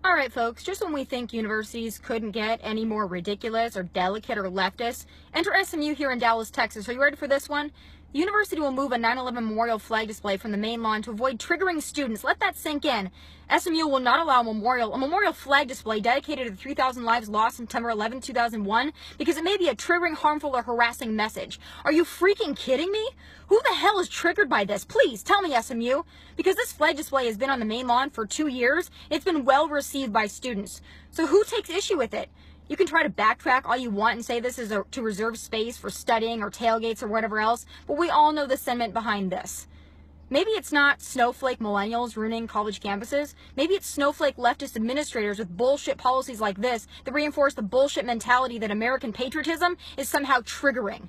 All right, folks, just when we think universities couldn't get any more ridiculous or delicate or leftist, enter SMU here in Dallas, Texas. Are you ready for this one? The university will move a 9/11 memorial flag display from the main lawn to avoid triggering students. Let that sink in. SMU will not allow a memorial flag display dedicated to the 3,000 lives lost on September 11, 2001, because it may be a triggering, harmful, or harassing message. Are you freaking kidding me? Who the hell is triggered by this? Please tell me, SMU. Because this flag display has been on the main lawn for 2 years. It's been well received by students. So who takes issue with it? You can try to backtrack all you want and say this is to reserve space for studying or tailgates or whatever else, but we all know the sentiment behind this. Maybe it's not snowflake millennials ruining college campuses. Maybe it's snowflake leftist administrators with bullshit policies like this that reinforce the bullshit mentality that American patriotism is somehow triggering.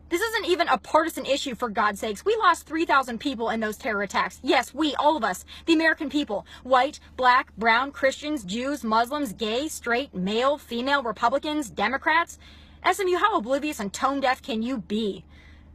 This isn't even a partisan issue, for God's sakes. We lost 3,000 people in those terror attacks. Yes, we, all of us, the American people. White, black, brown, Christians, Jews, Muslims, gay, straight, male, female, Republicans, Democrats. SMU, how oblivious and tone deaf can you be?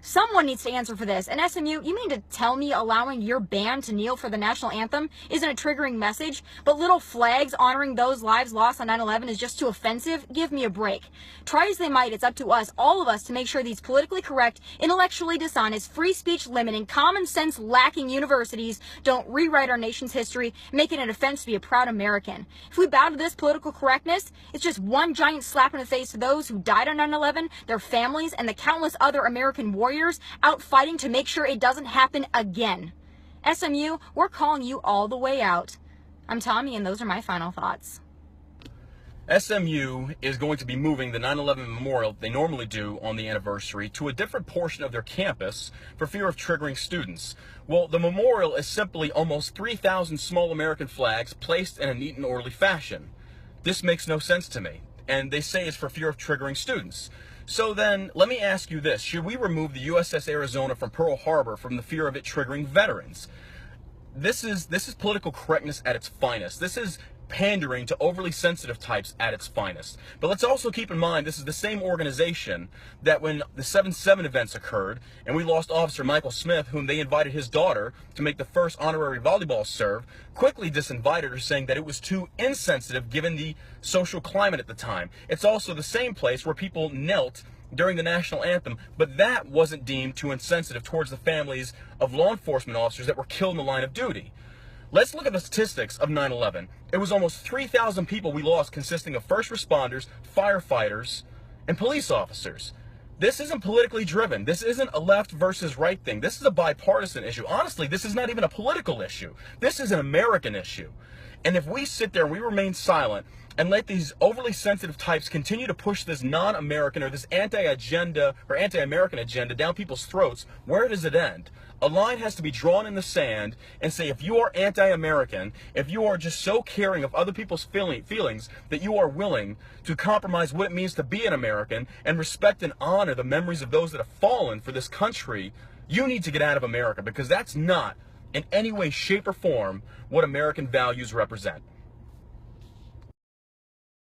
Someone needs to answer for this. And SMU, you mean to tell me allowing your band to kneel for the national anthem isn't a triggering message, but little flags honoring those lives lost on 9/11 is just too offensive? Give me a break. Try as they might, it's up to us, all of us, to make sure these politically correct, intellectually dishonest, free speech limiting, common sense lacking universities don't rewrite our nation's history, making it an offense to be a proud American. If we bow to this political correctness, it's just one giant slap in the face to those who died on 9/11, their families, and the countless other American warriors out fighting to make sure it doesn't happen again. SMU, we're calling you all the way out. I'm Tommy, and those are my final thoughts. SMU is going to be moving the 9/11 memorial they normally do on the anniversary to a different portion of their campus for fear of triggering students. Well, the memorial is simply almost 3,000 small American flags placed in a neat and orderly fashion. This makes no sense to me, and they say it's for fear of triggering students. So then, let me ask you this. Should we remove the USS Arizona from Pearl Harbor from the fear of it triggering veterans? This is political correctness at its finest. This is pandering to overly sensitive types at its finest. But let's also keep in mind, this is the same organization that when the 7/7 events occurred, and we lost Officer Michael Smith, whom they invited his daughter to make the first honorary volleyball serve, quickly disinvited her, saying that it was too insensitive given the social climate at the time. It's also the same place where people knelt during the national anthem, but that wasn't deemed too insensitive towards the families of law enforcement officers that were killed in the line of duty. Let's look at the statistics of 9/11. It was almost 3,000 people we lost, consisting of first responders, firefighters, and police officers. This isn't politically driven. This isn't a left versus right thing. This is a bipartisan issue. Honestly, this is not even a political issue. This is an American issue. And if we sit there and we remain silent and let these overly sensitive types continue to push this non-American or this anti-agenda or anti-American agenda down people's throats, where does it end? A line has to be drawn in the sand and say, if you are anti-American, if you are just so caring of other people's feelings that you are willing to compromise what it means to be an American and respect and honor the memories of those that have fallen for this country, you need to get out of America, because that's not in any way, shape, or form what American values represent.